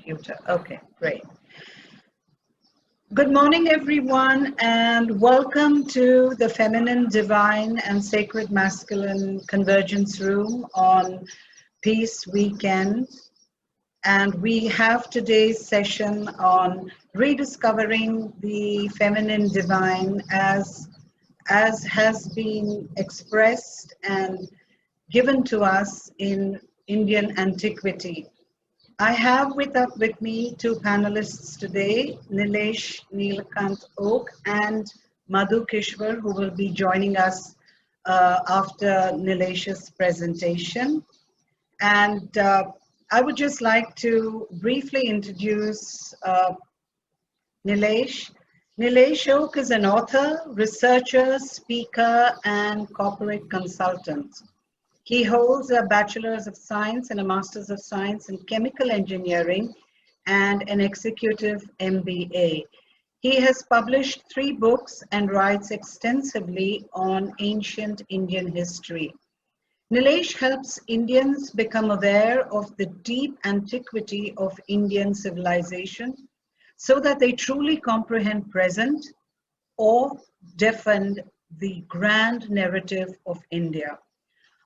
computer. Okay, great. Good morning, everyone, and welcome to the Feminine, Divine, and Sacred Masculine Convergence Room on Peace Weekend. And we have today's session on rediscovering the feminine divine as has been expressed and given to us in Indian antiquity. I have with me two panelists today, Nilesh Oak and Madhu Kishwar, who will be joining us after Nilesh's presentation. And I would just like to briefly introduce Nilesh. Nilesh Oak is an author, researcher, speaker, and corporate consultant. He holds a Bachelor's of Science and a Master's of Science in Chemical Engineering and an Executive MBA. He has published 3 books and writes extensively on ancient Indian history. Nilesh helps Indians become aware of the deep antiquity of Indian civilization so that they truly comprehend present or defend the grand narrative of India.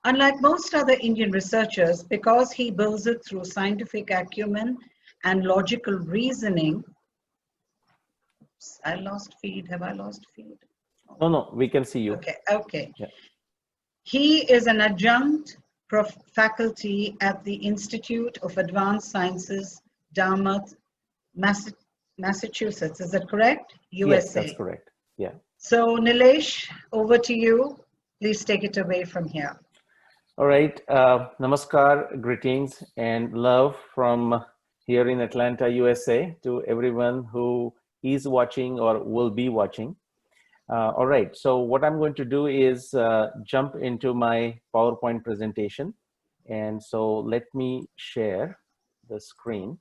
Unlike most other Indian researchers, because he builds it through scientific acumen and logical reasoning. Oops, I lost feed. Have I lost feed? No, we can see you. Okay. Yeah. He is an adjunct faculty at the Institute of Advanced Sciences, Dartmouth, Massachusetts. Is that correct? USA. Yes, that's correct. Yeah. So Nilesh, over to you. Please take it away from here. All right. Namaskar, greetings and love from here in Atlanta, USA to everyone who is watching or will be watching. All right. So what I'm going to do is jump into my PowerPoint presentation. And so let me share the screen.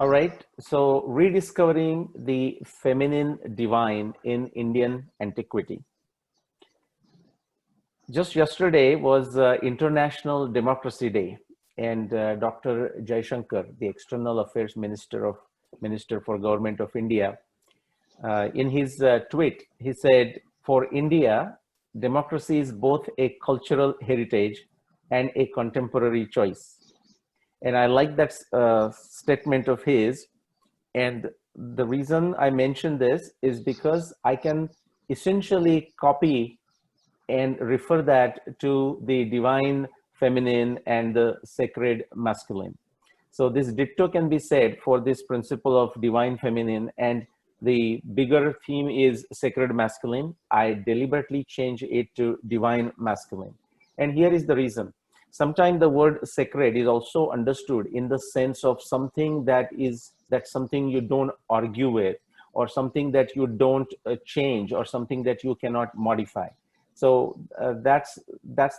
All right, so rediscovering the feminine divine in Indian antiquity. Just yesterday was International Democracy Day, and Dr. Jaishankar, the External Affairs Minister for Government of India, in his tweet, he said, "For India, democracy is both a cultural heritage and a contemporary choice." And I like that statement of his. And the reason I mention this is because I can essentially copy and refer that to the divine feminine and the sacred masculine. So this ditto can be said for this principle of divine feminine, and the bigger theme is sacred masculine. I deliberately change it to divine masculine. And here is the reason. Sometimes the word sacred is also understood in the sense of something that's something you don't argue with, or something that you don't change, or something that you cannot modify. So that's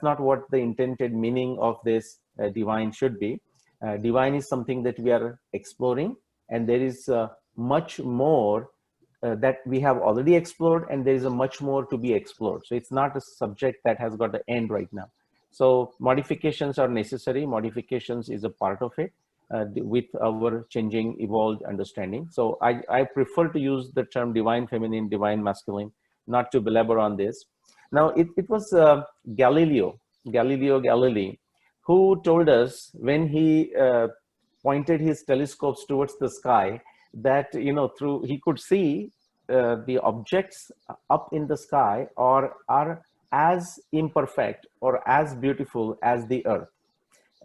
not what the intended meaning of this divine should be. Divine is something that we are exploring, and there is much more that we have already explored, and there is a much more to be explored. So it's not a subject that has got an end right now. So modifications are necessary. Modifications is a part of it with our changing, evolved understanding. So I prefer to use the term divine feminine, divine masculine, not to belabor on this. Now, it was Galileo Galilei, who told us when he pointed his telescopes towards the sky that, he could see the objects up in the sky are as imperfect or as beautiful as the earth.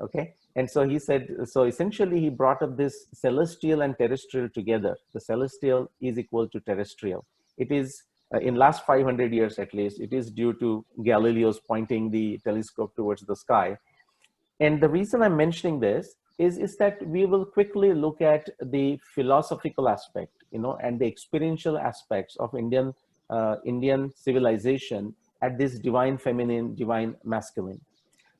Okay. And so he said, so essentially he brought up this celestial and terrestrial together. The celestial is equal to terrestrial. It is in last 500 years, at least, it is due to Galileo's pointing the telescope towards the sky. And the reason I'm mentioning this is that we will quickly look at the philosophical aspect, and the experiential aspects of Indian civilization at this divine feminine, divine masculine.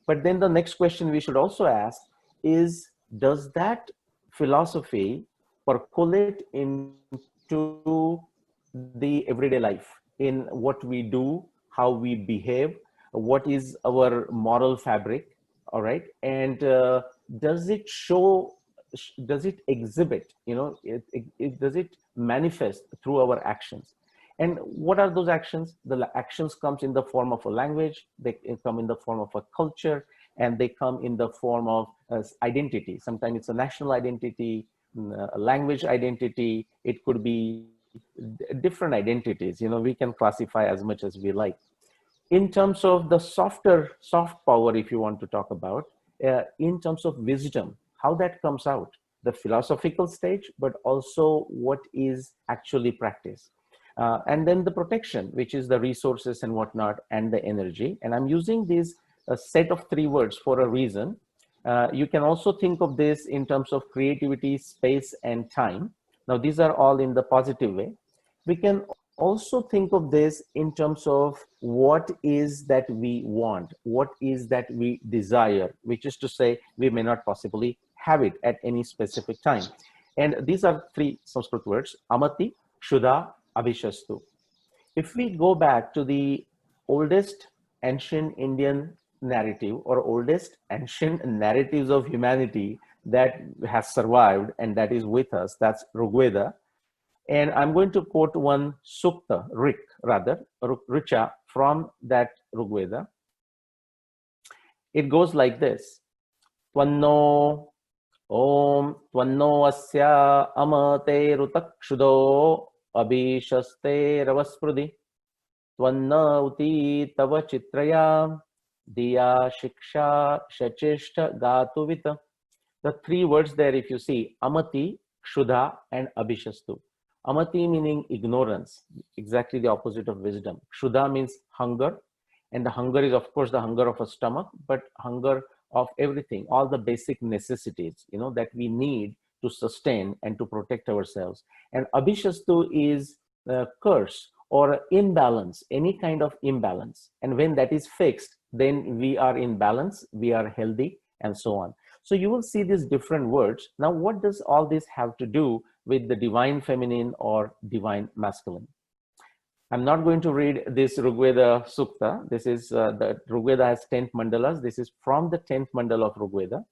But then the next question we should also ask is, does that philosophy percolate into the everyday life, in what we do, how we behave, what is our moral fabric, all right? And does it show, does it exhibit, does it manifest through our actions? And what are those actions? The actions comes in the form of a language, they come in the form of a culture, and they come in the form of identity. Sometimes it's a national identity, a language identity. It could be different identities. We can classify as much as we like. In terms of the soft power, if you want to talk about, in terms of wisdom, how that comes out, the philosophical stage, but also what is actually practiced. And then the protection, which is the resources and whatnot, and the energy. And I'm using this set of 3 words for a reason. You can also think of this in terms of creativity, space, and time. Now, these are all in the positive way. We can also think of this in terms of what is that we want, what is that we desire, which is to say we may not possibly have it at any specific time. And these are 3 Sanskrit words: amati, kshuddha, abhishastu. If we go back to the oldest ancient Indian narrative, or oldest ancient narratives of humanity that has survived and that is with us, that's Rigveda. And I'm going to quote one sukta, richa, from that Rigveda. It goes like this: Tvanno Om Tvanno Asya Amate Rutakshudo Abhishaste Ravasprudi Tvanna Uti Tava Chitraya Diya Shiksha Shachishta Gatuvita. The 3 words there, if you see, amati, kshuddha, and abhishastu. Amati meaning ignorance, exactly the opposite of wisdom. Kshuddha means hunger, and the hunger is, of course, the hunger of a stomach, but hunger of everything, all the basic necessities, that we need to sustain and to protect ourselves. And abhishastu is curse or imbalance, any kind of imbalance. And when that is fixed, then we are in balance, we are healthy, and so on. So you will see these different words. Now, what does all this have to do with the divine feminine or divine masculine? I'm not going to read this Rigveda Sukta. This is, the Rigveda has 10th mandalas. This is from the 10th mandala of Rigveda.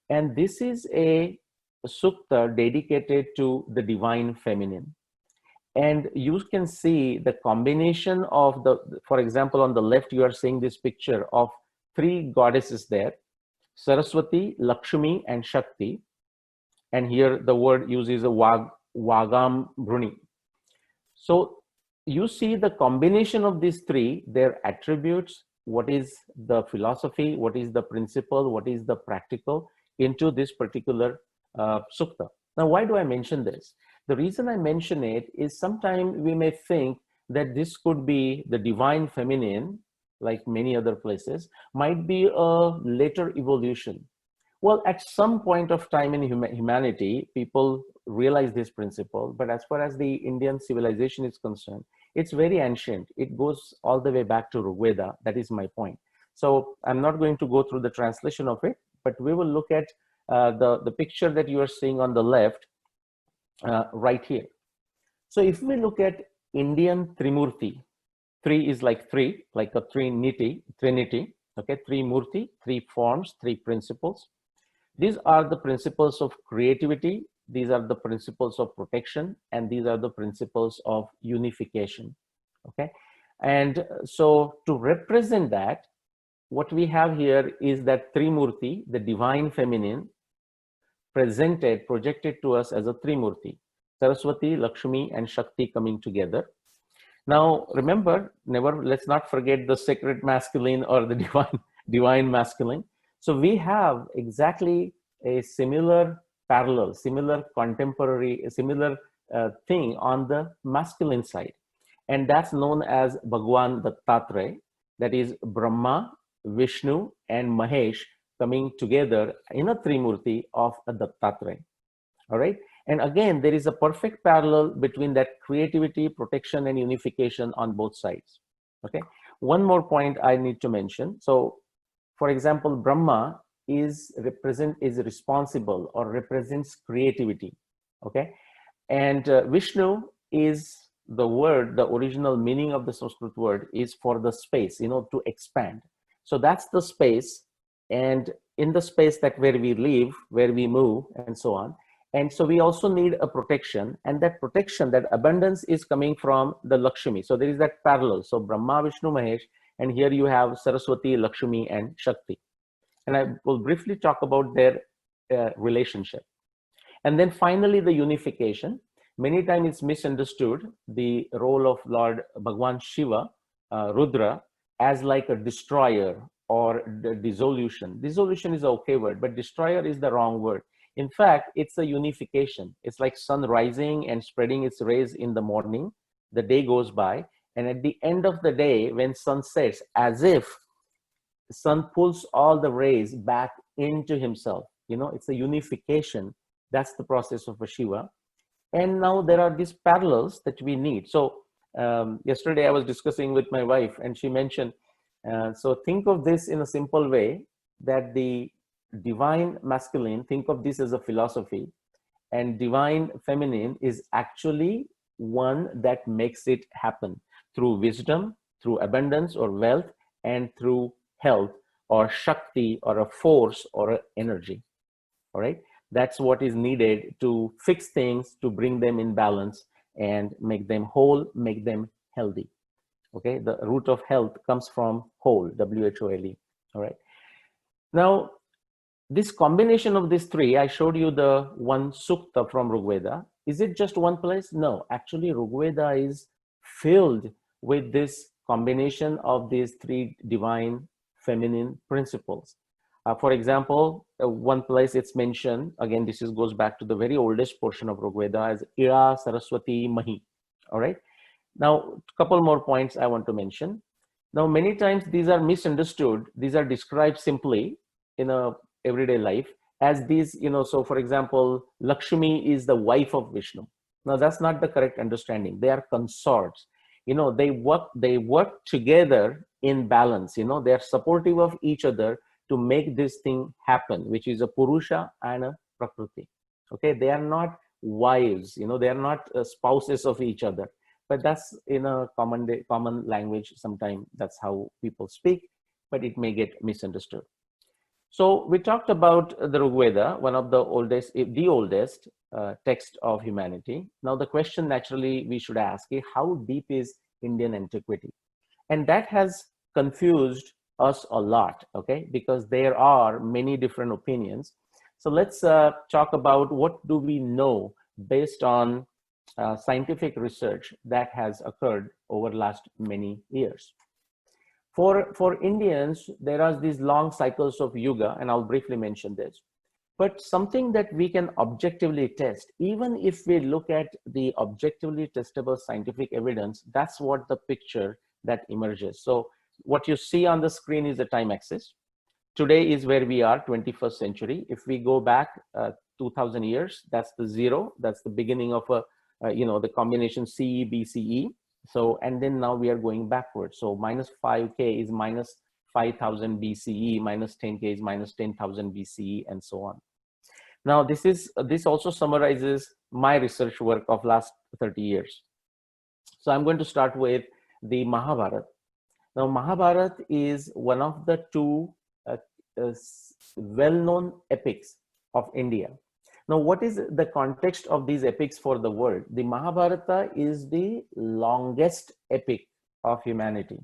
And this is a Sukta dedicated to the divine feminine. And you can see the combination of for example, on the left, you are seeing this picture of 3 goddesses there: Saraswati, Lakshmi, and Shakti. And here the word uses a Vagam Bruni. So you see the combination of these 3, their attributes, what is the philosophy, what is the principle, what is the practical, into this particular sukta. Now, why do I mention this? The reason I mention it is sometimes we may think that this could be the divine feminine, like many other places, might be a later evolution. Well, at some point of time in humanity, people realize this principle, but as far as the Indian civilization is concerned, it's very ancient. It goes all the way back to Rigveda. That is my point. So I'm not going to go through the translation of it, but we will look at the picture that you are seeing on the left right here. So if we look at Indian Trimurti, 3 is like 3, like a trinity, okay? 3 murti, 3 forms, 3 principles. These are the principles of creativity, these are the principles of protection, and these are the principles of unification, okay? And so to represent that, what we have here is that Trimurti, the divine feminine, projected to us as a Trimurti: Saraswati, Lakshmi, and Shakti coming together. Now, remember, let's not forget the sacred masculine or the divine masculine. So we have exactly a similar parallel, similar contemporary, similar thing on the masculine side. And that's known as Bhagwan Dattatreya, that is Brahma, Vishnu, and Mahesh coming together in a Trimurti of a Dattatreya. All right. And again, there is a perfect parallel between that creativity, protection, and unification on both sides. Okay. One more point I need to mention. So, for example, Brahma is responsible or represents creativity. Okay. And Vishnu is the word, the original meaning of the Sanskrit word is for the space, to expand. So that's the space, and in the space that where we live, where we move, and so on. And so we also need a protection, and that protection, that abundance is coming from the Lakshmi. So there is that parallel. So Brahma, Vishnu, Mahesh, and here you have Saraswati, Lakshmi, and Shakti. And I will briefly talk about their relationship. And then finally, the unification. Many times it's misunderstood the role of Lord Bhagwan Shiva, Rudra, as like a destroyer or the dissolution. Dissolution is an okay word, but destroyer is the wrong word. In fact, it's a unification. It's like sun rising and spreading its rays in the morning. The day goes by, and at the end of the day, when sun sets, as if sun pulls all the rays back into himself. It's a unification. That's the process of a Shiva. And now there are these parallels that we need. So yesterday I was discussing with my wife, and she mentioned, so think of this in a simple way, that the divine masculine, think of this as a philosophy, and divine feminine is actually one that makes it happen through wisdom, through abundance or wealth, and through health or Shakti or a force or an energy. All right. That's what is needed to fix things, to bring them in balance and make them whole, make them healthy. Okay, the root of health comes from whole, W-H-O-L-E. All right. Now, this combination of these three, I showed you the one sukta from Rigveda. Is it just one place? No, actually Rigveda is filled with this combination of these three divine feminine principles. For example, one place it's mentioned, again, this goes back to the very oldest portion of Rigveda as Ira Saraswati Mahi. All right. Now, a couple more points I want to mention. Now, many times these are misunderstood. These are described simply in a everyday life as these, so for example, Lakshmi is the wife of Vishnu. Now, that's not the correct understanding. They are consorts. They work together in balance. They are supportive of each other to make this thing happen, which is a Purusha and a Prakriti. Okay, they are not wives, they are not spouses of each other, but that's in a common language. Sometimes that's how people speak, but it may get misunderstood. So we talked about the Rigveda, one of the oldest, the oldest text of humanity. Now the question naturally we should ask is, how deep is Indian antiquity? And that has confused us a lot, okay, because there are many different opinions. So let's talk about what do we know based on scientific research that has occurred over the last many years. For Indians, there are these long cycles of yuga, and I'll briefly mention this. But something that we can objectively test, even if we look at the objectively testable scientific evidence, that's what the picture that emerges. So what you see on the screen is the time axis. Today is where we are, 21st century. If we go back 2000 years, that's the zero. That's the beginning of the combination CE, BCE. So, and then now we are going backwards. So minus 5K is minus 5000 BCE, minus 10K is minus 10,000 BCE, and so on. Now, this also summarizes my research work of last 30 years. So I'm going to start with the Mahabharata. Now, Mahabharata is one of the two well-known epics of India. Now, what is the context of these epics for the world? The Mahabharata is the longest epic of humanity.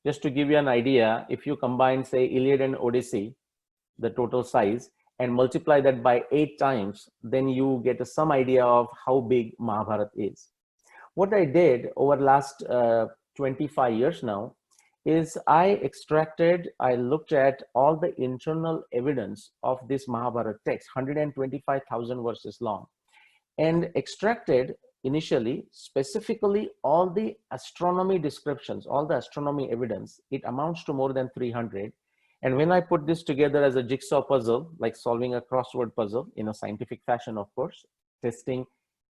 Just to give you an idea, if you combine, say, Iliad and Odyssey, the total size, and multiply that by 8 times, then you get some idea of how big Mahabharata is. What I did over the last 25 years now is I looked at all the internal evidence of this Mahabharata text, 125,000 verses long, and extracted initially, specifically all the astronomy descriptions, all the astronomy evidence. It amounts to more than 300. And when I put this together as a jigsaw puzzle, like solving a crossword puzzle in a scientific fashion, of course, testing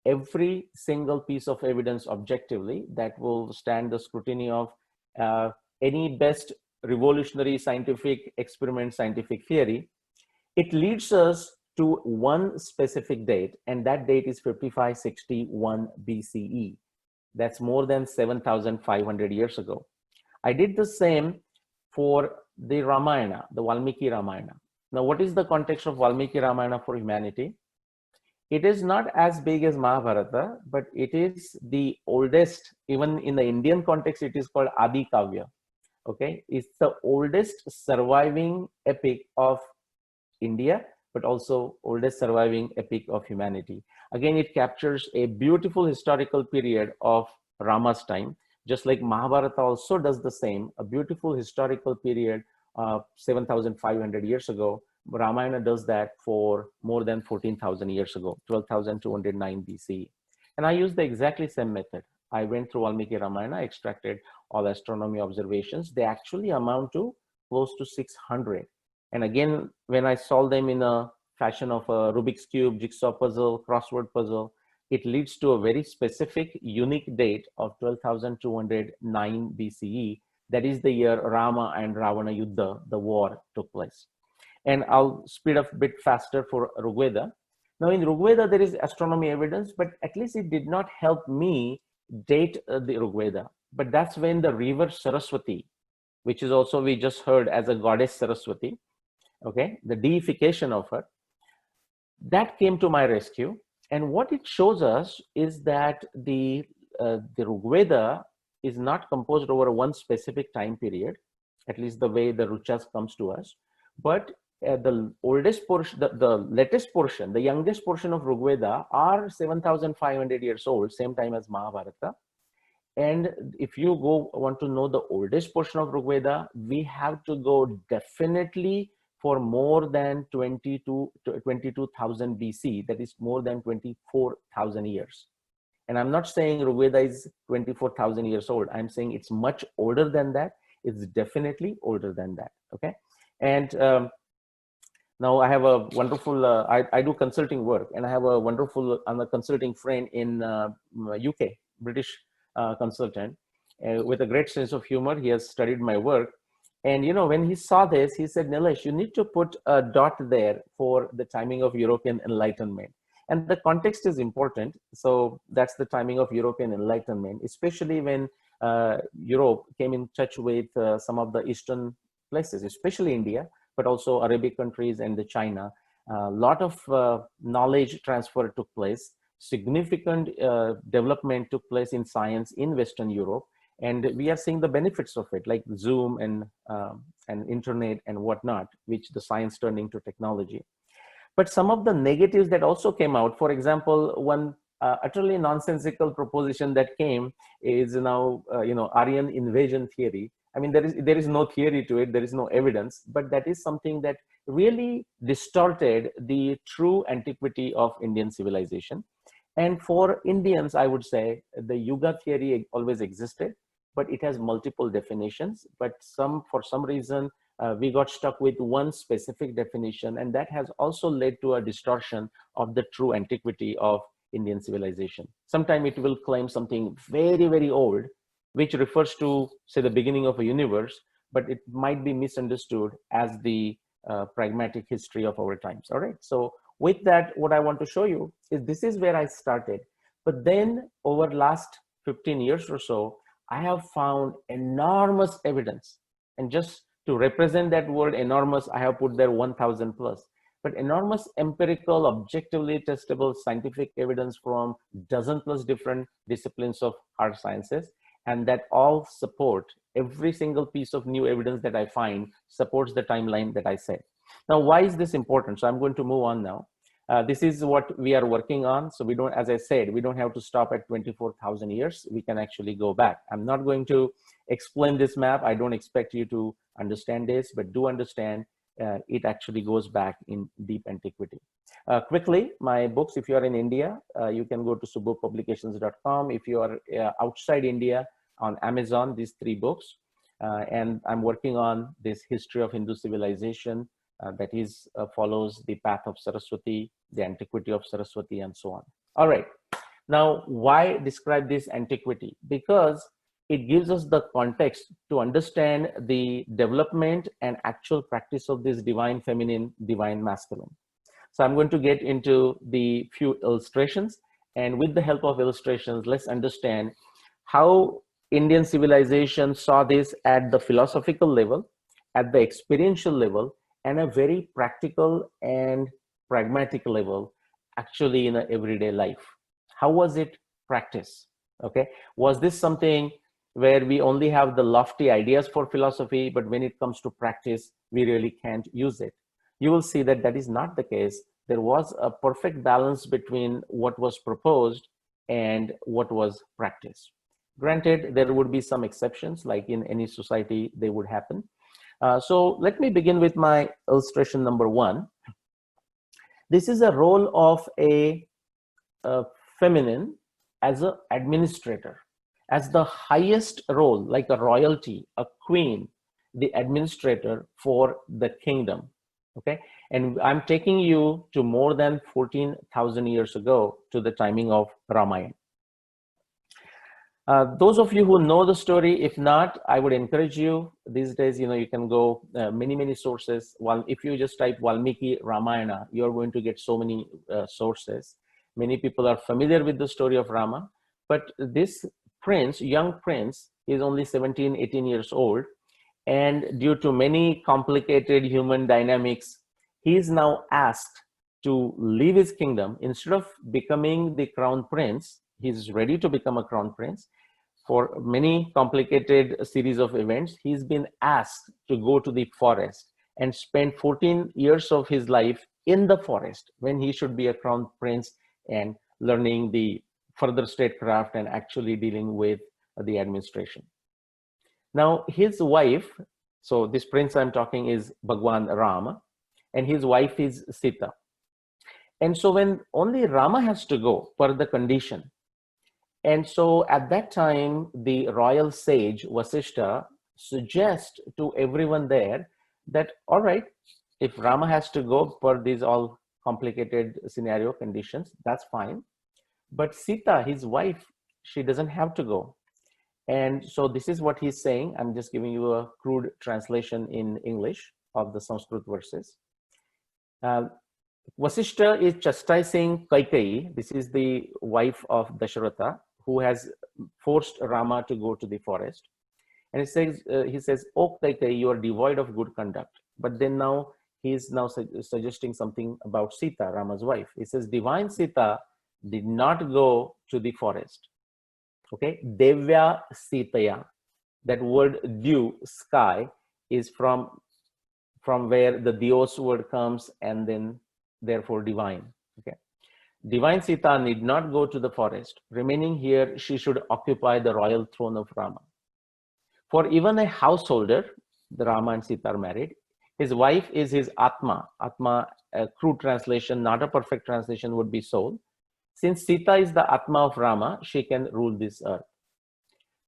every single piece of evidence objectively that will stand the scrutiny of any best revolutionary scientific experiment, scientific theory, it leads us to one specific date, and that date is 5561 BCE. That's more than 7,500 years ago. I did the same for the Ramayana, the Valmiki Ramayana. Now, what is the context of Valmiki Ramayana for humanity? It is not as big as Mahabharata, but it is the oldest, even in the Indian context, it is called Adi Kavya. Okay, it's the oldest surviving epic of India, but also oldest surviving epic of humanity. Again, it captures a beautiful historical period of Rama's time, just like Mahabharata also does the same, a beautiful historical period 7,500 years ago. Ramayana does that for more than 14,000 years ago, 12,209 BCE. And I used the exactly same method. I went through Valmiki Ramayana, extracted all astronomy observations. They actually amount to close to 600. And again, when I solve them in a fashion of a Rubik's Cube, jigsaw puzzle, crossword puzzle, it leads to a very specific, unique date of 12,209 BCE. That is the year Rama and Ravana Yuddha, the war, took place. And I'll speed up a bit faster for Rigveda. Now in Rigveda, there is astronomy evidence, but at least it did not help me date the Rigveda. But that's when the river Saraswati, which is also we just heard as a goddess Saraswati, okay, the deification of her, that came to my rescue. And what it shows us is that the Rigveda is not composed over one specific time period, at least the way the Ruchas comes to us, but the oldest portion, the latest portion, the youngest portion of Rigveda are 7,500 years old, same time as Mahabharata. And if you want to know the oldest portion of Rigveda, we have to go definitely for more than 22,000 BC, that is more than 24,000 years. And I'm not saying Rigveda is 24,000 years old. I'm saying it's much older than that. It's definitely older than that, okay? And now I have a wonderful, I do consulting work, and I have a wonderful, I'm a consulting friend in UK, British consultant, with a great sense of humor. He has studied my work. And you know, when he saw this, he said, Nilesh, you need to put a dot there for the timing of European Enlightenment. And the context is important. So that's the timing of European Enlightenment, especially when Europe came in touch with some of the Eastern places, especially India, but also Arabic countries and the China. A lot of knowledge transfer took place. Significant development took place in science in Western Europe. And we are seeing the benefits of it, like Zoom and internet and whatnot, which the science turned into technology. But some of the negatives that also came out, for example, one utterly nonsensical proposition that came is now, you know, Aryan invasion theory. I mean, there is no theory to it, there is no evidence, but that is something that really distorted the true antiquity of Indian civilization. And for Indians, I would say the Yuga theory always existed, but it has multiple definitions. But for some reason, we got stuck with one specific definition, and that has also led to a distortion of the true antiquity of Indian civilization. Sometimes it will claim something very, very old, which refers to, say, the beginning of a universe, but it might be misunderstood as the pragmatic history of our times. All right. So with that, what I want to show you is this is where I started. But then over last 15 years or so, I have found enormous evidence. And just to represent that word enormous, I have put there 1,000 plus. But enormous empirical, objectively testable scientific evidence from dozen plus different disciplines of hard sciences. And that all support, every single piece of new evidence that I find supports the timeline that I said. Now, why is this important? So I'm going to move on now. This is what we are working on. So we don't, as I said, we don't have to stop at 24,000 years. We can actually go back. I'm not going to explain this map. I don't expect you to understand this, but do understand it actually goes back in deep antiquity. Quickly, my books, if you are in India, you can go to subbopublications.com. If you are outside India, on Amazon, these 3 books. And I'm working on this history of Hindu civilization that is follows the path of Saraswati, the antiquity of Saraswati, and so on. All right. Now, why describe this antiquity? Because it gives us the context to understand the development and actual practice of this divine feminine, divine masculine. So I'm going to get into the few illustrations, and with the help of illustrations, let's understand how Indian civilization saw this at the philosophical level, at the experiential level, and a very practical and pragmatic level, actually in a everyday life. How was it practiced? Okay, was this something where we only have the lofty ideas for philosophy, but when it comes to practice, we really can't use it? You will see that that is not the case. There was a perfect balance between what was proposed and what was practiced. Granted, there would be some exceptions, like in any society, they would happen. So let me begin with my illustration number 1. This is a role of a feminine as an administrator, as the highest role, like a royalty, a queen, the administrator for the kingdom. Okay, and I'm taking you to more than 14,000 years ago, to the timing of Ramayana. Those of you who know the story, if not, I would encourage you these days, you can go many sources. Well, if you just type Valmiki Ramayana, you're going to get so many sources. Many people are familiar with the story of Rama, but this prince, young prince, is only 17, 18 years old. And due to many complicated human dynamics, he is now asked to leave his kingdom. Instead of becoming the crown prince, he's ready to become a crown prince. For many complicated series of events, he's been asked to go to the forest and spend 14 years of his life in the forest, when he should be a crown prince and learning the further statecraft and actually dealing with the administration. Now, his wife, so this prince I'm talking is Bhagwan Rama, and his wife is Sita. And so when only Rama has to go per the condition, and so at that time, the royal sage Vasishta suggests to everyone there that, all right, if Rama has to go per these all complicated scenario conditions, that's fine. But Sita, his wife, she doesn't have to go. And so this is what he's saying. I'm just giving you a crude translation in English of the Sanskrit verses. Vasishta is chastising Kaikeyi. This is the wife of Dasharatha, who has forced Rama to go to the forest. And he says, "Oh Kaikeyi, you are devoid of good conduct." But then now he's now suggesting something about Sita, Rama's wife. He says, "Divine Sita did not go to the forest." Okay, Devya Sitaya. That word dew, sky, is from where the Dios word comes, and then therefore divine. Okay, divine Sita need not go to the forest. Remaining here, she should occupy the royal throne of Rama. For even a householder, the Rama and Sita are married, his wife is his Atma. Atma, a crude translation, not a perfect translation, would be soul. Since Sita is the Atma of Rama, she can rule this earth.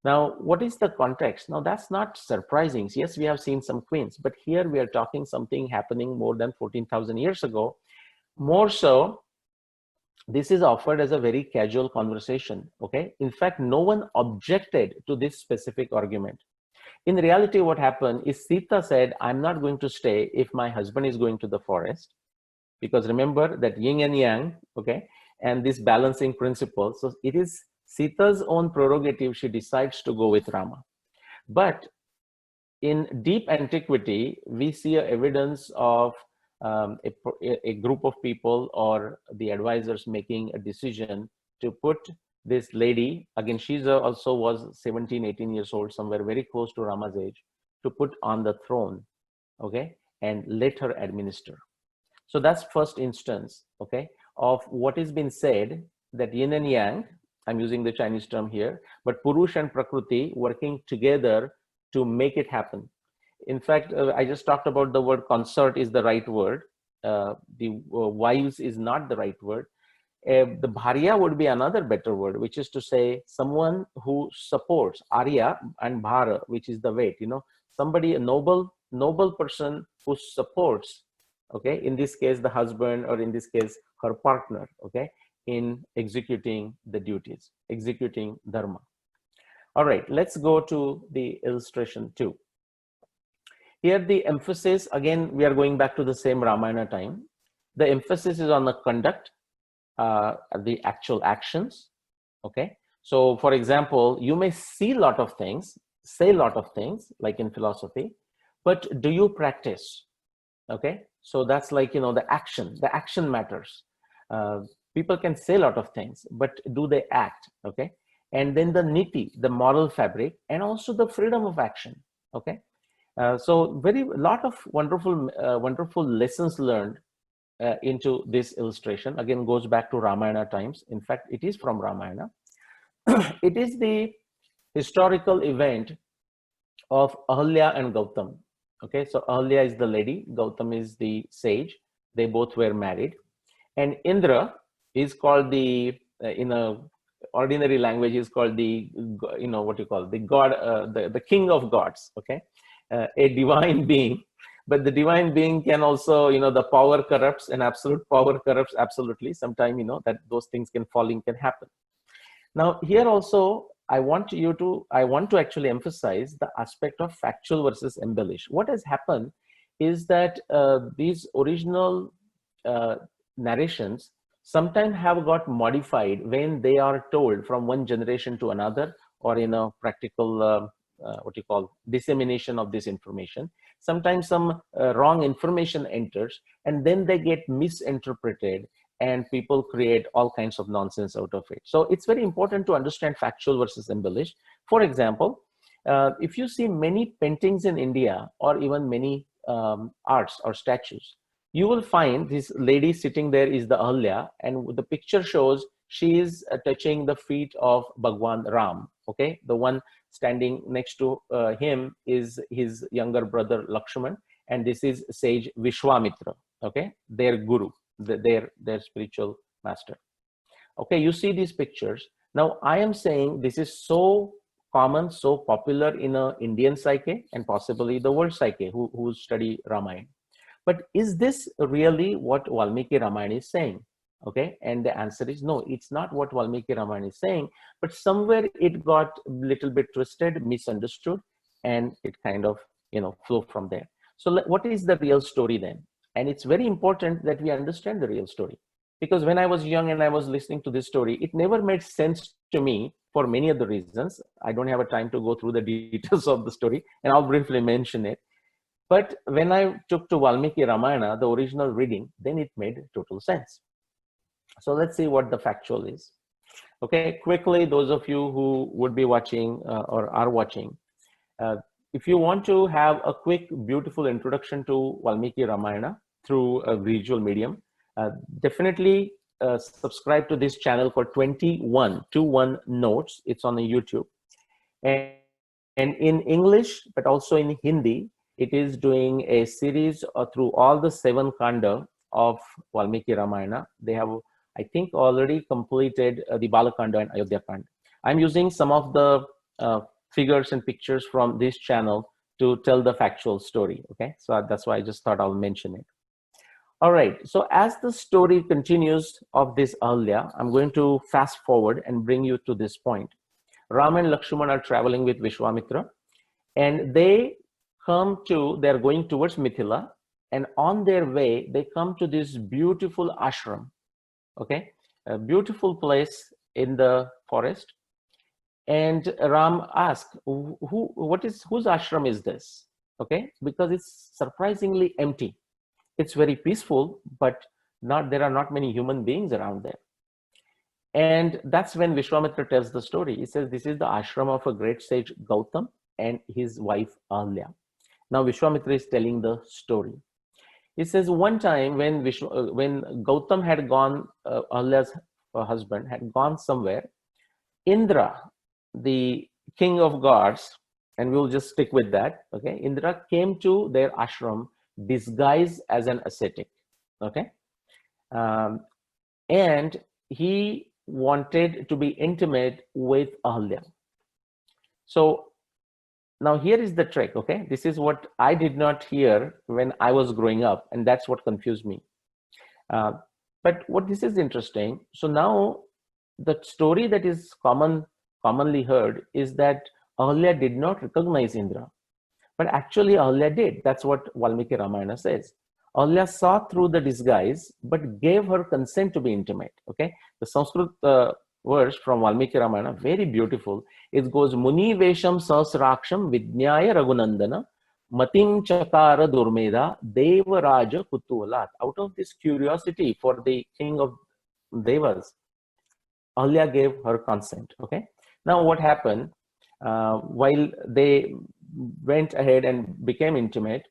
Now, what is the context? Now, that's not surprising. Yes, we have seen some queens, but here we are talking something happening more than 14,000 years ago. More so, this is offered as a very casual conversation, okay? In fact, no one objected to this specific argument. In reality, what happened is Sita said, "I'm not going to stay if my husband is going to the forest." Because remember that yin and yang, okay? And this balancing principle. So it is Sita's own prerogative. She decides to go with Rama. But in deep antiquity, we see evidence of a group of people or the advisors making a decision to put this lady, again, she's also was 17, 18 years old, somewhere very close to Rama's age, to put on the throne, okay? And let her administer. So that's first instance, okay, of what has been said, that yin and yang, I'm using the Chinese term here, but Purush and Prakriti working together to make it happen. In fact, I just talked about the word consort is the right word. The wives is not the right word. The bharya would be another better word, which is to say someone who supports, arya and bhara, which is the weight, somebody, a noble person who supports, okay, in this case, the husband, or in this case, her partner, okay, in executing the duties, executing dharma. All right, let's go to the illustration 2. Here, the emphasis, again, we are going back to the same Ramayana time. The emphasis is on the conduct, the actual actions, okay? So for example, you may see a lot of things, say a lot of things, like in philosophy, but do you practice? Okay, so that's like, the action matters. People can say a lot of things, but do they act? Okay, and then the niti, the moral fabric, and also the freedom of action. Okay, so very lot of wonderful lessons learned into this illustration. Again, goes back to Ramayana times. In fact, it is from Ramayana. It is the historical event of Ahalya and Gautam. Okay, so Ahalya is the lady, Gautam is the sage. They both were married, and Indra is called the in a ordinary language is called the, what you call the god, the king of gods. Okay, a divine being. But the divine being can also, the power corrupts, and absolute power corrupts absolutely. Sometimes, that those things can happen. Now here also, I want to actually emphasize the aspect of factual versus embellish. What has happened is that these original narrations sometimes have got modified when they are told from one generation to another, or in a practical dissemination of this information. Sometimes some wrong information enters, and then they get misinterpreted, and people create all kinds of nonsense out of it. So it's very important to understand factual versus embellished. For example, if you see many paintings in India, or even many arts or statues, you will find this lady sitting there is the Ahalya, and the picture shows she is touching the feet of Bhagwan Ram. Okay, the one standing next to him is his younger brother Lakshman, and this is sage Vishwamitra. Okay, their guru, their spiritual master. Okay, you see these pictures. Now I am saying this is so common, so popular in a Indian psyche, and possibly the world psyche who study Ramayana. But is this really what Valmiki Ramayana is saying? Okay, and the answer is no, it's not what Valmiki Ramayana is saying, but somewhere it got a little bit twisted, misunderstood, and it kind of, flow from there. So what is the real story then? And it's very important that we understand the real story, because when I was young and I was listening to this story, it never made sense to me for many other reasons. I don't have a time to go through the details of the story, and I'll briefly mention it. But when I took to Valmiki Ramayana, the original reading, then it made total sense. So let's see what the factual is. Okay, quickly, those of you who would be watching or are watching, if you want to have a quick, beautiful introduction to Valmiki Ramayana through a visual medium, definitely subscribe to this channel for 21 notes. It's on the YouTube. And in English, but also in Hindi, it is doing a series through all the 7 kanda of Valmiki Ramayana. They have, I think, already completed the Balakanda and Ayodhya Kanda. I'm using some of the figures and pictures from this channel to tell the factual story. Okay, so that's why I just thought I'll mention it. All right, so as the story continues of this Ahalya, I'm going to fast forward and bring you to this point. Ram and Lakshman are traveling with Vishwamitra, and they're going towards Mithila, and on their way, they come to this beautiful ashram. Okay, a beautiful place in the forest. And Ram asks, whose ashram is this? Okay, because it's surprisingly empty. It's very peaceful, but there are not many human beings around there. And that's when Vishwamitra tells the story. He says, this is the ashram of a great sage Gautam and his wife Ahalya. Now Vishwamitra is telling the story. He says, one time when Gautam had gone, Ahalya's husband had gone somewhere, Indra, the king of gods, and we'll just stick with that, okay, Indra came to their ashram disguised as an ascetic, okay, and he wanted to be intimate with Ahalya. So now here is the trick, okay? This is what I did not hear when I was growing up, and that's what confused me. But what this is interesting. So now the story that is commonly heard is that Ahalya did not recognize Indra, but actually Ahalya did. That's what Valmiki Ramayana says. Ahalya saw through the disguise, but gave her consent to be intimate. Okay, the Sanskrit verse from Valmiki Ramayana, very beautiful. It goes, Muni Vesham Sasraksham Vidnyaya Raghunandana Matim Chakara Durmeda Deva Raja Kutulat. Out of this curiosity for the king of Devas, Ahilya gave her consent. Okay. Now what happened? While they went ahead and became intimate,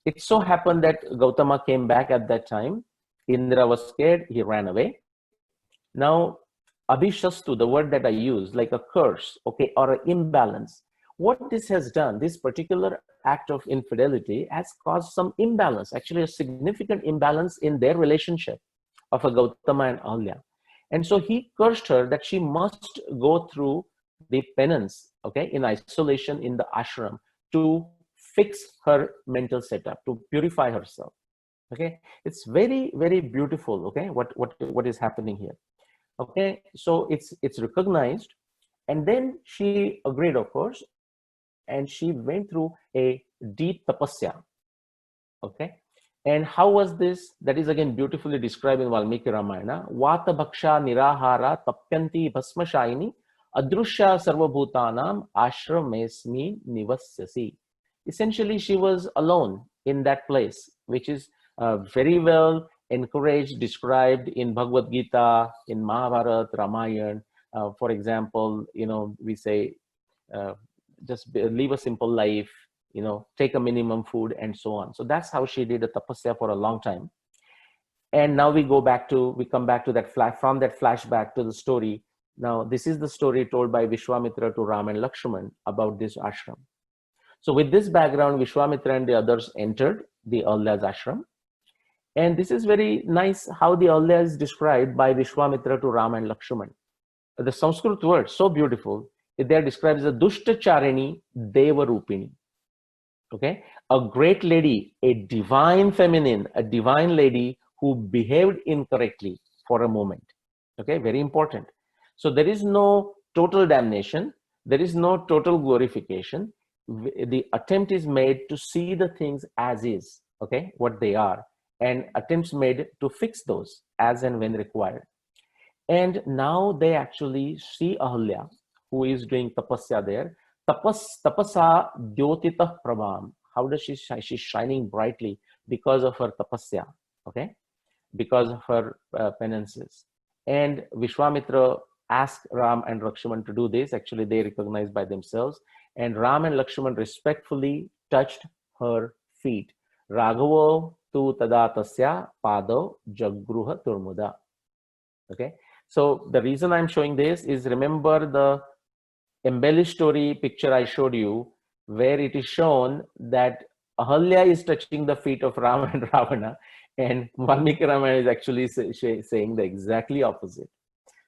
it so happened that Gautama came back at that time. Indra was scared, he ran away. Now, abhishastu, the word that I use, like a curse, okay, or an imbalance. What this has done, this particular act of infidelity has caused some imbalance, actually a significant imbalance in their relationship of a Gautama and Ahilya. And so he cursed her that she must go through the penance, okay, in isolation in the ashram to fix her mental setup, to purify herself. Okay, it's very, very beautiful. Okay, what is happening here? Okay, so it's recognized, and then she agreed, of course, and she went through a deep tapasya. Okay, and how was this? That is again beautifully described in Valmiki Ramayana. Vata bhaksha nirahara tapyanti bhasmashaini adrushya sarvabhutanam ashramesmi nivasyasi. Essentially, she was alone in that place, which is very well encouraged, described in Bhagavad Gita, in Mahabharata, Ramayana. For example, we say, just live a simple life, take a minimum food and so on. So that's how she did a tapasya for a long time. And now we come back to that from that flashback to the story. Now, this is the story told by Vishwamitra to Ram and Lakshman about this ashram. So with this background, Vishwamitra and the others entered the Ahilya's ashram. And this is very nice how the Ahilya is described by Vishwamitra to Ram and Lakshman. The Sanskrit word, so beautiful, they are described as a Dushta Charini Deva Rupini. Okay, a great lady, a divine feminine, a divine lady who behaved incorrectly for a moment. Okay, very important. So there is no total damnation, there is no total glorification. The attempt is made to see the things as is, okay, what they are, and attempts made to fix those as and when required. And now they actually see Ahilya, who is doing tapasya there. Tapasa dyotitah prabham. How does she shine? She's shining brightly because of her tapasya, okay, because of her penances. And Vishwamitra asked Ram and Lakshman to do this. Actually, they recognized by themselves. And Ram and Lakshman respectfully touched her feet. Raghavo tu tadatasya pado jagruha turmuda. Okay. So the reason I'm showing this is, remember the embellished story picture I showed you, where it is shown that Ahilya is touching the feet of Ram and Ravana, and Valmiki Ramayana is actually saying the exactly opposite.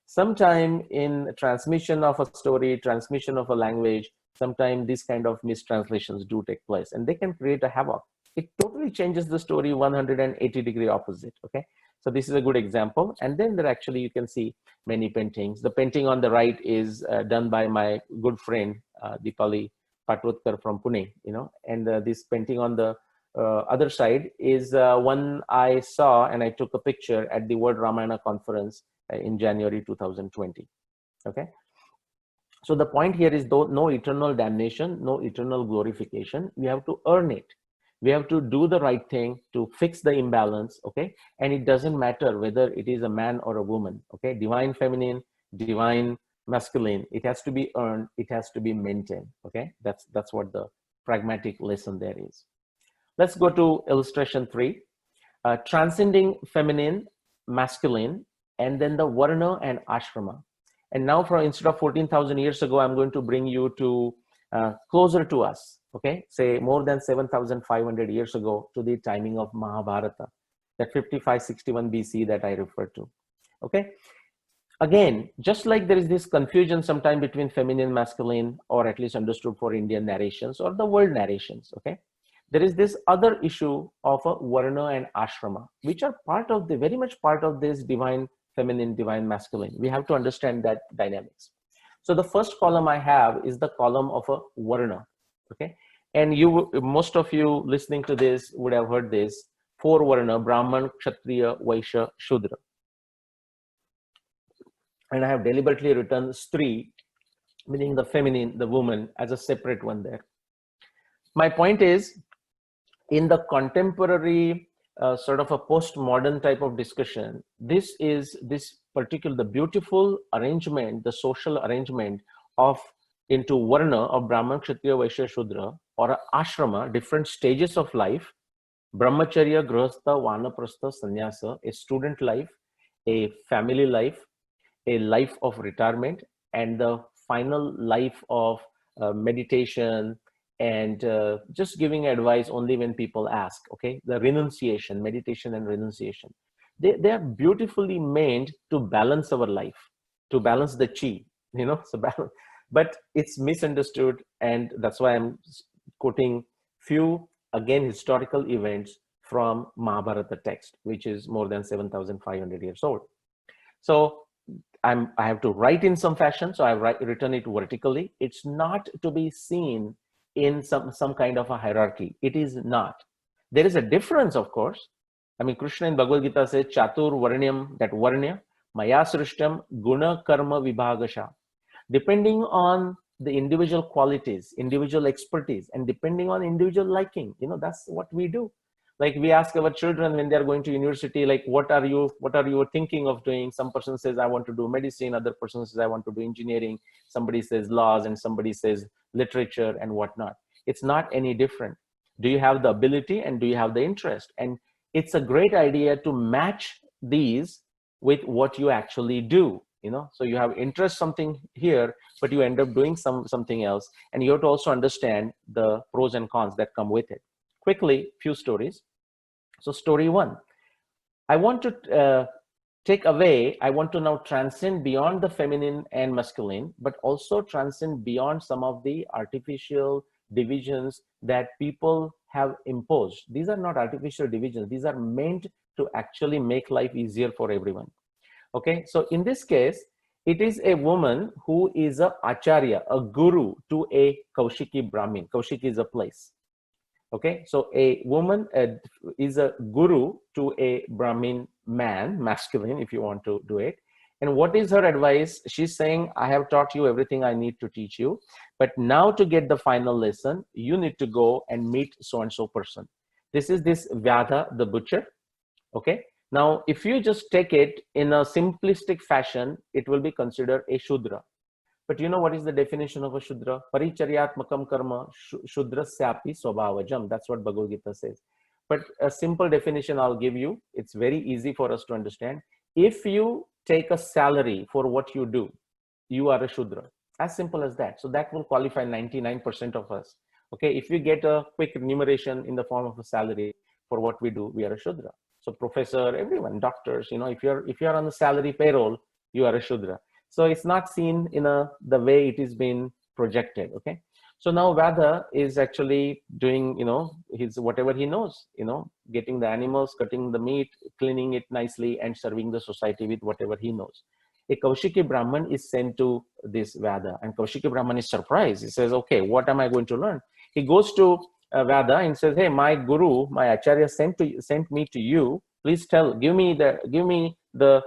Sometime in transmission of a story, transmission of a language, sometimes these kind of mistranslations do take place, and they can create a havoc. It totally changes the story 180-degree opposite. Okay, so this is a good example. And then there actually, you can see many paintings. The painting on the right is done by my good friend Deepali Patwatkar from Pune, and this painting on the other side is one I saw, and I took a picture at the World Ramayana Conference in January 2020. Okay, so the point here is, though no eternal damnation, no eternal glorification, we have to earn it. We have to do the right thing to fix the imbalance. Okay, and it doesn't matter whether it is a man or a woman. Okay, divine feminine, divine masculine, it has to be earned, it has to be maintained. Okay, that's what the pragmatic lesson there is. Let's go to illustration 3. Transcending feminine, masculine, and then the varna and ashrama. And now, instead of 14,000 years ago, I'm going to bring you to closer to us. Okay, say more than 7,500 years ago, to the timing of Mahabharata, that 5561 BC that I referred to. Okay, again, just like there is this confusion sometime between feminine, masculine, or at least understood for Indian narrations or the world narrations. Okay, there is this other issue of a varna and ashrama, which are very much part of this divine feminine, divine masculine. We have to understand that dynamics. So the first column I have is the column of a varna. Okay, and most of you listening to this would have heard this: 4 varna: Brahman, Kshatriya, Vaishya, Shudra. and I have deliberately written Stri, meaning the feminine, the woman, as a separate one there. My point is, in the contemporary sort of a postmodern type of discussion, this the beautiful arrangement, the social arrangement of into Varna of Brahman, Kshatriya, Vaishya, Shudra, or a ashrama, different stages of life, Brahmacharya, Grihastha, Vanaprastha, Sannyasa, a student life, a family life, a life of retirement, and the final life of meditation, and just giving advice only when people ask. Okay, the renunciation, meditation and renunciation, they are beautifully meant to balance our life, to balance the chi, so balance. But it's misunderstood, and that's why I'm quoting few, again, historical events from Mahabharata text, which is more than 7,500 years old. So I have to write in some fashion, so I've written it vertically. It's not to be seen in some kind of a hierarchy. It is not. There is a difference, of course. I mean, Krishna in Bhagavad Gita says, Chatur Varnyam, that Varnya, Maya Srishtam, Guna Karma Vibhagasha. Depending on the individual qualities, individual expertise, and depending on individual liking, that's what we do. Like, we ask our children when they're going to university, like, what are you thinking of doing? Some person says, I want to do medicine. Other person says, I want to do engineering. Somebody says laws, and somebody says literature and whatnot. It's not any different. Do you have the ability, and do you have the interest? And it's a great idea to match these with what you actually do. So you have interest something here, but you end up doing something else. And you have to also understand the pros and cons that come with it. Quickly, few stories. So story one, I want to I want to now transcend beyond the feminine and masculine, but also transcend beyond some of the artificial divisions that people have imposed. These are not artificial divisions. These are meant to actually make life easier for everyone. Okay, so in this case, it is a woman who is a acharya, a guru to a Kaushiki Brahmin. Kaushiki is a place. Okay, so a woman is a guru to a Brahmin man, masculine, if you want to do it. And what is her advice? She's saying, I have taught you everything I need to teach you, but now to get the final lesson, you need to go and meet so-and-so person. This is this Vyadha, the butcher. Okay, now if you just take it in a simplistic fashion, it will be considered a Shudra. But you know what is the definition of a Shudra? Paricharyatmakam karma Shudrasyapi swabhavajam. That's what Bhagavad Gita says. But a simple definition I'll give you. It's very easy for us to understand. If you take a salary for what you do, you are a Shudra. As simple as that. So that will qualify 99% of us. Okay, if we get a quick remuneration in the form of a salary for what we do, we are a Shudra. So professor, everyone, doctors, if you're on the salary payroll, you are a Shudra. So it's not seen in the way it is being projected. Okay, so now Vada is actually doing his whatever he knows, getting the animals, cutting the meat, cleaning it nicely, and serving the society with whatever he knows. A Kaushiki Brahman is sent to this Vada, and Kaushiki Brahman is surprised. He says, okay, what am I going to learn? He goes to Vada and says, hey, my guru, my acharya sent me to you. Please give me the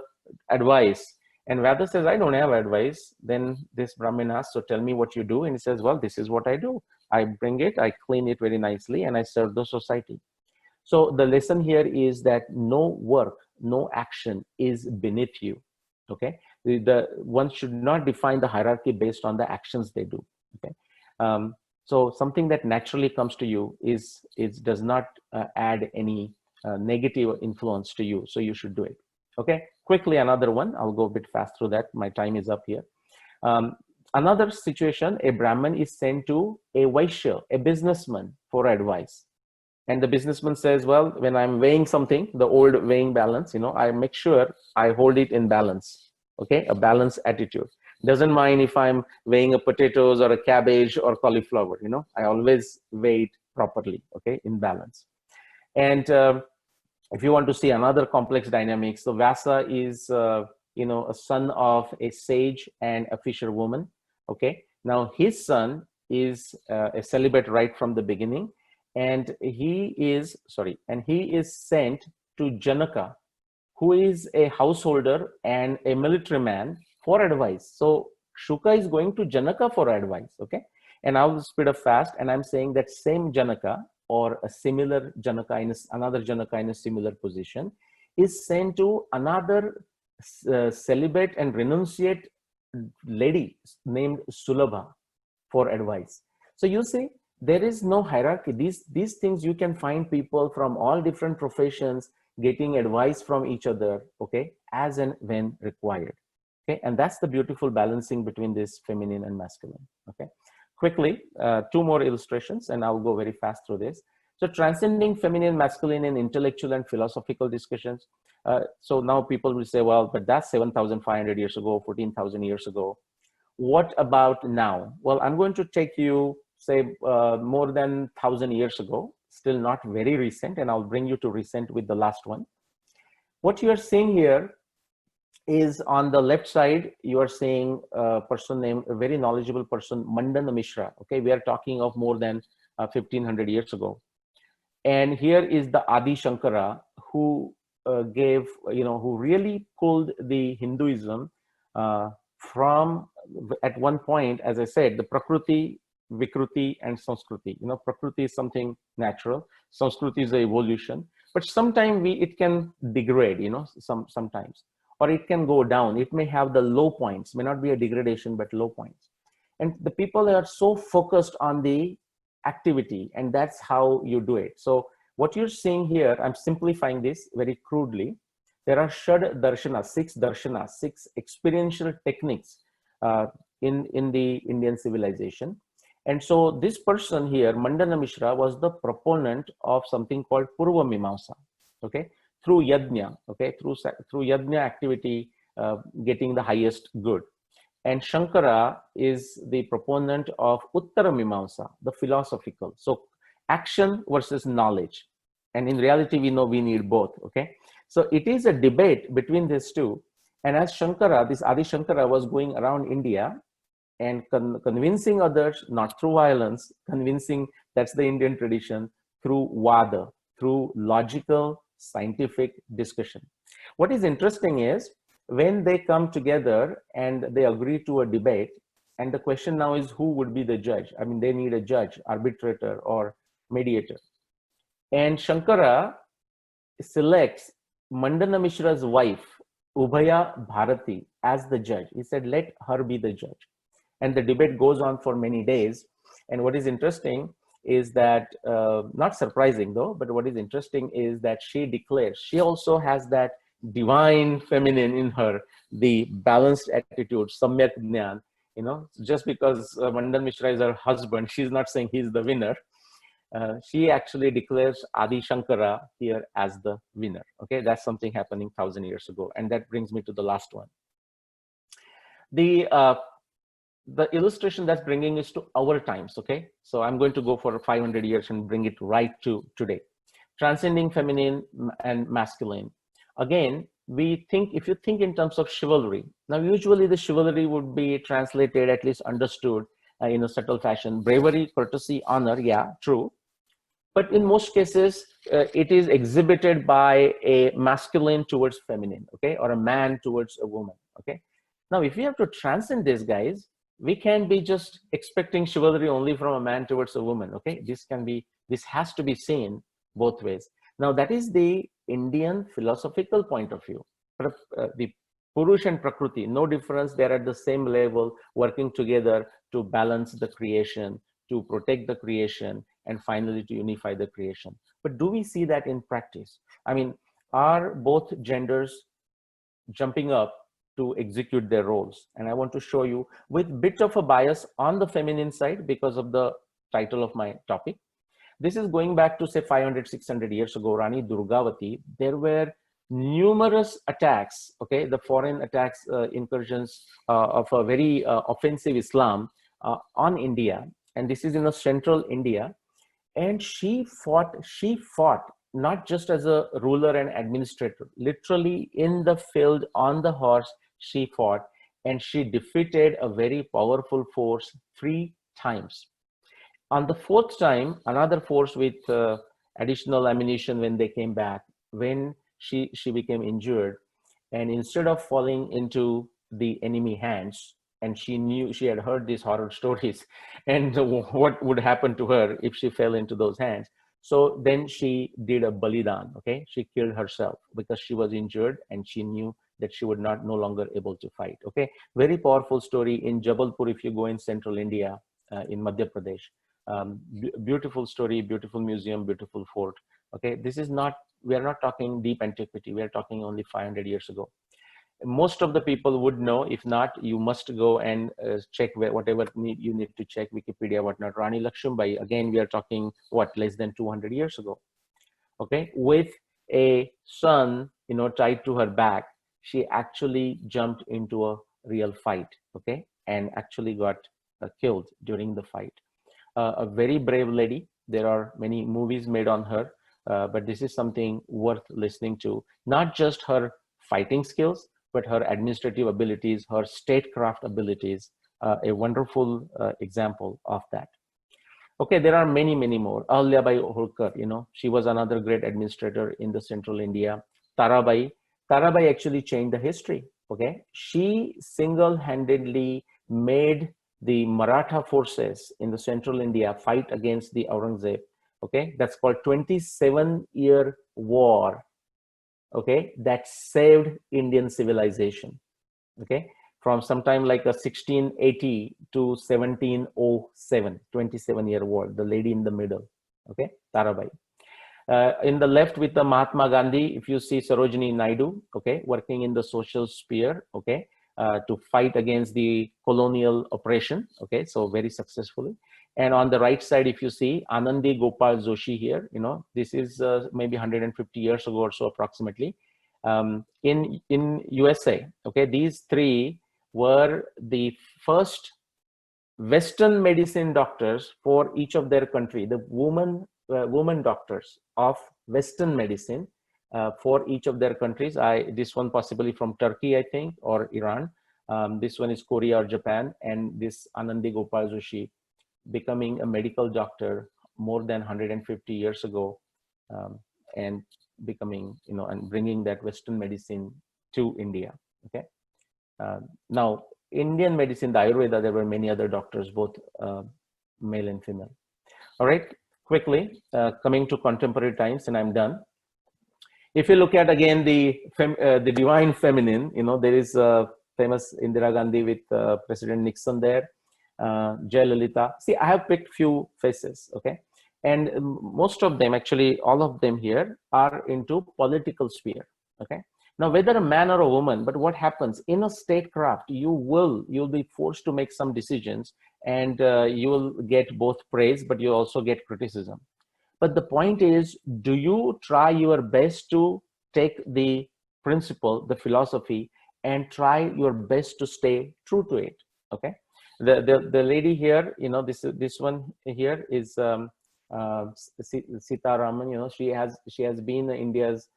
advice. And Vada says, I don't have advice. Then this Brahmin asks, so tell me what you do. And he says, well, this is what I do. I bring it, I clean it very nicely, and I serve the society. So the lesson here is that no work, no action is beneath you. Okay, one should not define the hierarchy based on the actions they do. Okay, so something that naturally comes to you does not add any negative influence to you. So you should do it. Okay, quickly another one. I'll go a bit fast through that. My time is up here. Another situation, a Brahmin is sent to a Vaishya, a businessman, for advice. And the businessman says, well, when I'm weighing something, the old weighing balance, I make sure I hold it in balance. Okay, a balanced attitude. Doesn't mind if I'm weighing a potatoes or a cabbage or cauliflower, I always weigh it properly, okay, in balance. And if you want to see another complex dynamics, so Vyasa is, a son of a sage and a fisherwoman. Okay, now his son is a celibate right from the beginning, and he is sent to Janaka, who is a householder and a military man for advice. So Shuka is going to Janaka for advice, okay? And I'll speed up fast, and I'm saying that same Janaka or a similar Janaka in another Janaka in a similar position is sent to another celibate and renunciate lady named Sulabha for advice. So you see, there is no hierarchy. These things you can find people from all different professions getting advice from each other, okay, as and when required. Okay, and that's the beautiful balancing between this feminine and masculine. Okay, quickly, two more illustrations, and I'll go very fast through this. So transcending feminine, masculine in intellectual and philosophical discussions. So now people will say, well, but that's 7,500 years ago, 14,000 years ago. What about now? Well, I'm going to take you, say, more than 1,000 years ago, still not very recent, and I'll bring you to recent with the last one. What you are seeing here is on the left side, you are seeing a person named, a very knowledgeable person, Mandana Mishra. Okay, we are talking of more than 1,500 years ago. And here is the Adi Shankara, who gave, who really pulled the Hinduism from, at one point, as I said, the Prakriti, Vikruti, and Sanskriti. Prakriti is something natural, Sanskriti is the evolution, but sometimes it can degrade, sometimes, or it can go down. It may have the low points, may not be a degradation, but low points. And the people are so focused on the activity, and that's how you do it. So what you're seeing here, I'm simplifying this very crudely. There are Shad Darshanas, six experiential techniques in the Indian civilization. And so this person here, Mandana Mishra, was the proponent of something called Purva Mimamsa, okay, through yajna, okay, through yajna activity, getting the highest good. And Shankara is the proponent of Uttara Mimamsa, the philosophical. So action versus knowledge. And in reality, we know we need both, okay? So it is a debate between these two. And as Shankara, this Adi Shankara was going around India and convincing others, not through violence, convincing, that's the Indian tradition, through vada, through logical, scientific discussion. What is interesting is, when they come together and they agree to a debate, and the question now is, who would be the judge? I mean, they need a judge, arbitrator, or mediator. And Shankara selects Mandana Mishra's wife, Ubhaya Bharati, as the judge. He said, let her be the judge. And the debate goes on for many days. And what is interesting is that, not surprising though, but what is interesting is that she declares, she also has that divine feminine in her, the balanced attitude, samyak jnana. Just because Mandana Mishra is her husband, she's not saying he's the winner. She actually declares Adi Shankara here as the winner. Okay, that's something happening 1,000 years ago. And that brings me to the last one. The illustration that's bringing is to our times, okay? So I'm going to go for 500 years and bring it right to today. Transcending feminine and masculine. Again, we think, if you think in terms of chivalry, now usually the chivalry would be translated, at least understood in a subtle fashion. Bravery, courtesy, honor, yeah, true. But in most cases, it is exhibited by a masculine towards feminine, okay? Or a man towards a woman, okay? Now, if we have to transcend this, guys, we can't be just expecting chivalry only from a man towards a woman, okay? This has to be seen both ways. Now, that is the Indian philosophical point of view. The Purush and Prakriti, no difference. They're at the same level, working together to balance the creation, to protect the creation, and finally to unify the creation. But do we see that in practice? I mean, are both genders jumping up to execute their roles? And I want to show you with a bit of a bias on the feminine side because of the title of my topic. This is going back to, say, 500, 600 years ago, Rani Durgavati. There were numerous attacks, okay, the foreign attacks, incursions of a very offensive Islam on India. And this is in the central India. And she fought not just as a ruler and administrator, literally in the field, on the horse, she fought, and she defeated a very powerful force 3 times. On the 4th time, another force with additional ammunition, when they came back, when she became injured, and instead of falling into the enemy hands, and she knew, she had heard these horror stories and what would happen to her if she fell into those hands. So then she did a balidan, okay? She killed herself because she was injured and she knew that she would not no longer able to fight, okay? Very powerful story in Jabalpur, if you go in central India, in Madhya Pradesh. Beautiful story, beautiful museum, beautiful fort, okay? This is not, we are not talking deep antiquity, we are talking only 500 years ago. Most of the people would know. If not, you must go and check whatever you need to check, Wikipedia, whatnot. Rani Lakshmibai, again, we are talking what, less than 200 years ago, okay? With a son, you know, tied to her back, she actually jumped into a real fight, okay? And actually got killed during the fight. A very brave lady. There are many movies made on her, but this is something worth listening to. Not just her fighting skills, but her administrative abilities, her statecraft abilities, a wonderful example of that. Okay, there are many, many more. Ahilyabai Holkar, you know, she was another great administrator in the central India. Tarabai actually changed the history, okay? She single-handedly made the Maratha forces in the central India fight against the Aurangzeb, okay? That's called 27-year war, okay? That saved Indian civilization, okay? From sometime like a 1680 to 1707, 27-year war, the lady in the middle, okay? Tarabai. In the left with the Mahatma Gandhi, if you see Sarojini Naidu, okay, working in the social sphere, okay, to fight against the colonial oppression, okay, so very successfully. And on the right side, if you see Anandi Gopal Joshi here, you know, this is maybe 150 years ago or so approximately. In USA, okay, these three were the first Western medicine doctors for each of their country, the woman doctors of Western medicine for each of their countries. This one possibly from Turkey, I think, or Iran. This one is Korea or Japan, and this Anandi Gopal Joshi becoming a medical doctor more than 150 years ago, and becoming, you know, and bringing that Western medicine to India, okay? Now, Indian medicine, the Ayurveda, there were many other doctors, both male and female. All right, quickly, coming to contemporary times, and I'm done. If you look at, again, the divine feminine, you know, there is famous Indira Gandhi with President Nixon there, Jayalalitha. See, I have picked few faces, okay? And most of them, actually, all of them here are into political sphere, okay? Now, whether a man or a woman, but what happens in a statecraft, you'll be forced to make some decisions, and you will get both praise, but you also get criticism. But the point is, do you try your best to take the principle, the philosophy, and try your best to stay true to it? Okay. The lady here, you know, this one here is Sita Raman. You know, she has been India's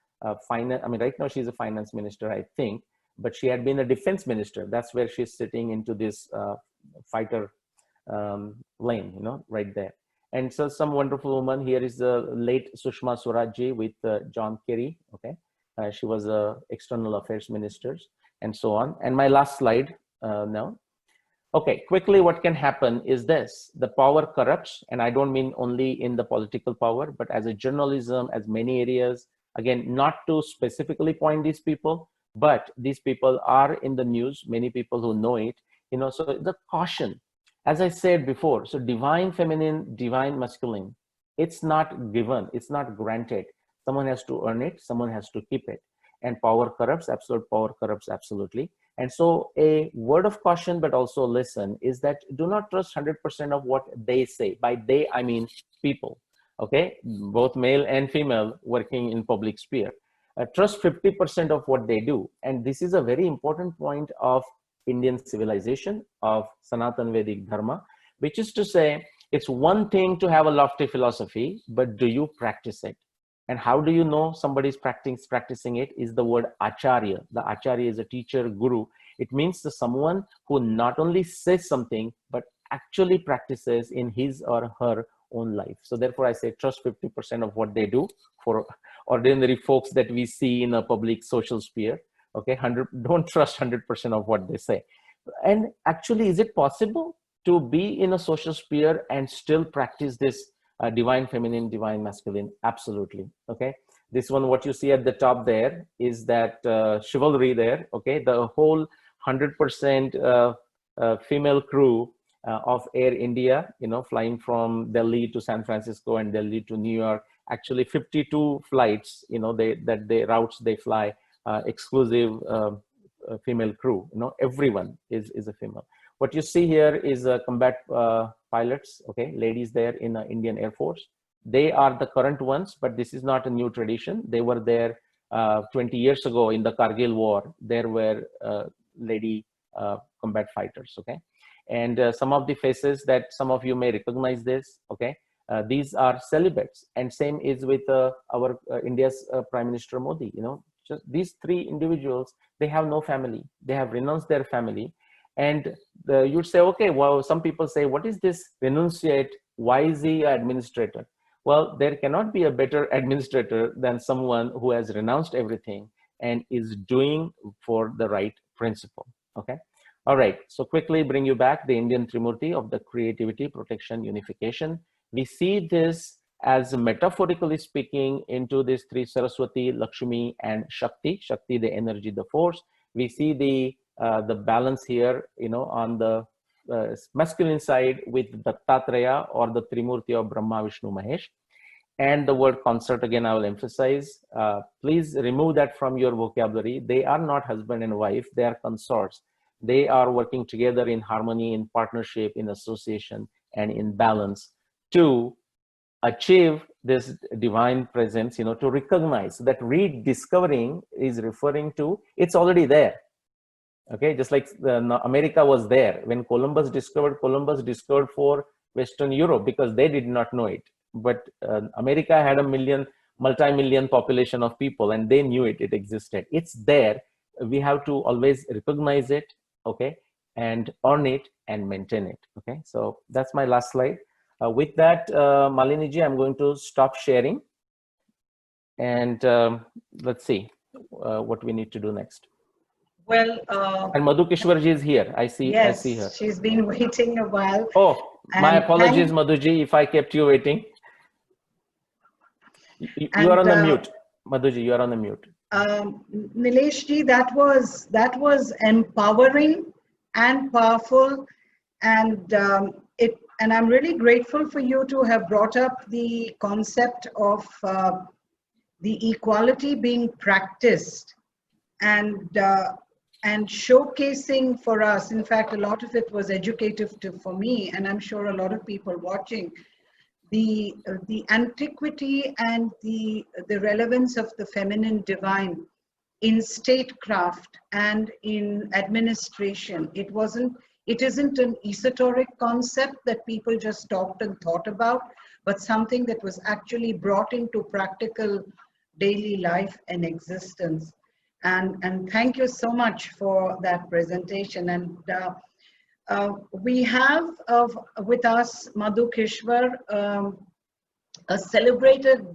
finance. I mean, right now she's a finance minister, I think, but she had been a defense minister. That's where she's sitting into this fighter lane, you know, right there. And so some wonderful woman here is the late Sushma Swaraj with John Kerry. Okay, she was a external affairs minister, and so on. And my last slide now. Okay, quickly, what can happen is this: the power corrupts, and I don't mean only in the political power, but as a journalism, as many areas. Again, not to specifically point these people, but these people are in the news. Many people who know it, you know. So the caution. As I said before, so divine feminine, divine masculine, it's not given, it's not granted. Someone has to earn it, someone has to keep it. And power corrupts, absolute power corrupts absolutely. And so a word of caution, but also listen, is that do not trust 100% of what they say. By they, I mean people, okay? Both male and female working in public sphere. Trust 50% of what they do. And this is a very important point of Indian civilization, of Sanatan Vedic Dharma, which is to say, it's one thing to have a lofty philosophy, but do you practice it? And how do you know somebody's practicing it? Is the word acharya. The acharya is a teacher, guru. It means to someone who not only says something, but actually practices in his or her own life. So therefore I say trust 50% of what they do for ordinary folks that we see in a public social sphere. Okay, don't trust 100% of what they say. And actually, is it possible to be in a social sphere and still practice this divine feminine, divine masculine? Absolutely. Okay, this one, what you see at the top there is that chivalry there. Okay, the whole 100% female crew of Air India, flying from Delhi to San Francisco and Delhi to New York. Actually, 52 flights, routes they fly, exclusive female crew. Everyone is a female. What you see here is combat pilots. Okay, ladies there in the Indian Air Force. They are the current ones, but this is not a new tradition. They were there 20 years ago in the Kargil War. There were lady combat fighters. Okay, and some of the faces that some of you may recognize this. Okay, these are celibates, and same is with our India's Prime Minister Modi. Just these three individuals, they have no family. They have renounced their family. And you'd say, okay, well, some people say, what is this renunciate? Why is he an administrator? Well, there cannot be a better administrator than someone who has renounced everything and is doing for the right principle. Okay. All right. So quickly bring you back the Indian Trimurti of the creativity, protection, unification. We see this as metaphorically speaking into these three: Saraswati, Lakshmi, and Shakti. Shakti, the energy, the force. We see the balance here, on the masculine side with Dattatreya, or the Trimurti of Brahma, Vishnu, Mahesh. And the word consort, again, I will emphasize. Please remove that from your vocabulary. They are not husband and wife. They are consorts. They are working together in harmony, in partnership, in association, and in balance to achieve this divine presence, to recognize that rediscovering is referring to, it's already there. Okay, just like America was there when Columbus discovered for Western Europe because they did not know it. But America had a multi-million population of people, and they knew it existed. It's there. We have to always recognize it, okay, and earn it and maintain it. Okay, so that's my last slide. With that, Malini ji, I'm going to stop sharing, and let's see what we need to do next. Well, and Madhu Kishwar ji is here. I see. Yes, I see her. She's been waiting a while. Oh, my apologies, Madhu ji, if I kept you waiting. You are on the mute, Madhu ji. You are on the mute. Nilesh ji, that was empowering and powerful, and I'm really grateful for you to have brought up the concept of the equality being practiced and showcasing for us. In fact, a lot of it was educative for me, and I'm sure a lot of people watching, the antiquity and the relevance of the feminine divine in statecraft and in administration. It isn't an esoteric concept that people just talked and thought about, but something that was actually brought into practical daily life and existence. And thank you so much for that presentation. And we have with us Madhu Kishwar, a celebrated